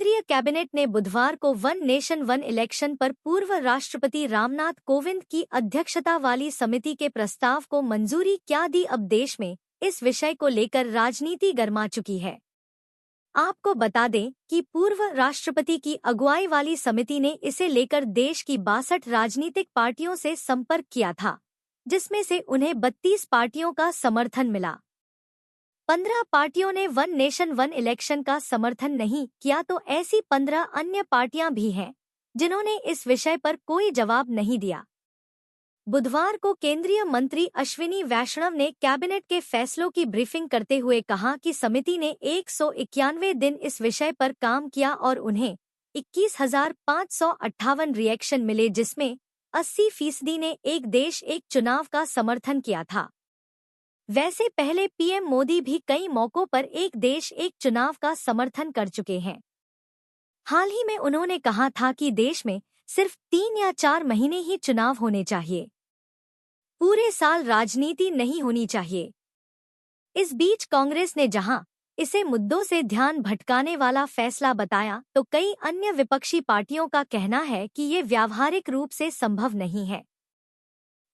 केंद्रीय कैबिनेट ने बुधवार को वन नेशन वन इलेक्शन पर पूर्व राष्ट्रपति रामनाथ कोविंद की अध्यक्षता वाली समिति के प्रस्ताव को मंजूरी क्या दी। अब देश में इस विषय को लेकर राजनीति गर्मा चुकी है। आपको बता दें कि पूर्व राष्ट्रपति की अगुवाई वाली समिति ने इसे लेकर देश की 62 राजनीतिक पार्टियों से संपर्क किया था, जिसमें से उन्हें 32 पार्टियों का समर्थन मिला। 15 पार्टियों ने वन नेशन वन इलेक्शन का समर्थन नहीं किया, तो ऐसी 15 अन्य पार्टियां भी हैं जिन्होंने इस विषय पर कोई जवाब नहीं दिया। बुधवार को केंद्रीय मंत्री अश्विनी वैष्णव ने कैबिनेट के फैसलों की ब्रीफिंग करते हुए कहा कि समिति ने 191 दिन इस विषय पर काम किया और उन्हें 21,558 रिएक्शन मिले, जिसमें 80% ने एक देश एक चुनाव का समर्थन किया था। वैसे पहले पीएम मोदी भी कई मौकों पर एक देश एक चुनाव का समर्थन कर चुके हैं। हाल ही में उन्होंने कहा था कि देश में सिर्फ 3 या 4 महीने ही चुनाव होने चाहिए, पूरे साल राजनीति नहीं होनी चाहिए। इस बीच कांग्रेस ने जहां इसे मुद्दों से ध्यान भटकाने वाला फैसला बताया, तो कई अन्य विपक्षी पार्टियों का कहना है कि ये व्यावहारिक रूप से संभव नहीं है।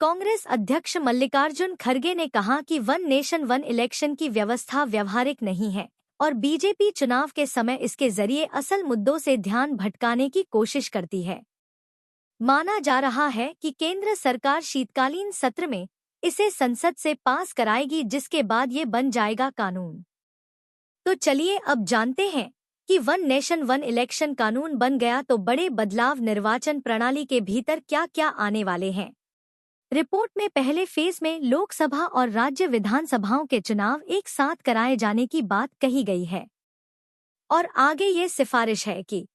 कांग्रेस अध्यक्ष मल्लिकार्जुन खड़गे ने कहा कि वन नेशन वन इलेक्शन की व्यवस्था व्यावहारिक नहीं है और बीजेपी चुनाव के समय इसके जरिए असल मुद्दों से ध्यान भटकाने की कोशिश करती है। माना जा रहा है कि केंद्र सरकार शीतकालीन सत्र में इसे संसद से पास कराएगी, जिसके बाद ये बन जाएगा कानून। तो चलिए अब जानते हैं कि वन नेशन वन इलेक्शन कानून बन गया तो बड़े बदलाव निर्वाचन प्रणाली के भीतर क्या क्या आने वाले हैं। रिपोर्ट में पहले फेज में लोकसभा और राज्य विधानसभाओं के चुनाव एक साथ कराए जाने की बात कही गई है और आगे ये सिफारिश है कि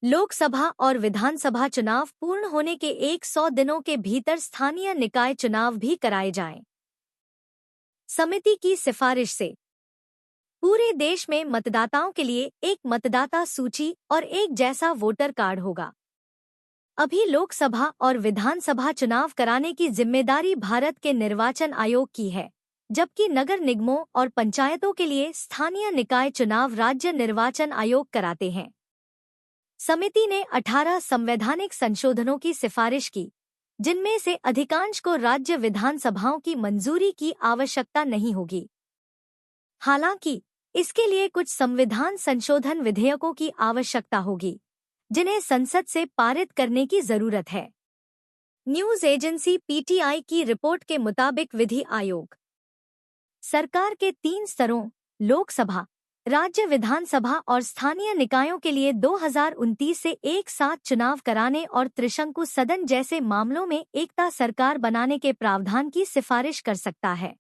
लोकसभा और विधानसभा चुनाव पूर्ण होने के 100 दिनों के भीतर स्थानीय निकाय चुनाव भी कराए जाएं। समिति की सिफारिश से पूरे देश में मतदाताओं के लिए एक मतदाता सूची और एक जैसा वोटर कार्ड होगा। अभी लोकसभा और विधानसभा चुनाव कराने की जिम्मेदारी भारत के निर्वाचन आयोग की है, जबकि नगर निगमों और पंचायतों के लिए स्थानीय निकाय चुनाव राज्य निर्वाचन आयोग कराते हैं। समिति ने 18 संवैधानिक संशोधनों की सिफारिश की, जिनमें से अधिकांश को राज्य विधानसभाओं की मंजूरी की आवश्यकता नहीं होगी। हालांकि इसके लिए कुछ संविधान संशोधन विधेयकों की आवश्यकता होगी, जिन्हें संसद से पारित करने की जरूरत है। न्यूज एजेंसी पीटीआई की रिपोर्ट के मुताबिक विधि आयोग सरकार के 3 स्तरों लोकसभा, राज्य विधानसभा और स्थानीय निकायों के लिए 2029 से एक साथ चुनाव कराने और त्रिशंकु सदन जैसे मामलों में एकता सरकार बनाने के प्रावधान की सिफारिश कर सकता है।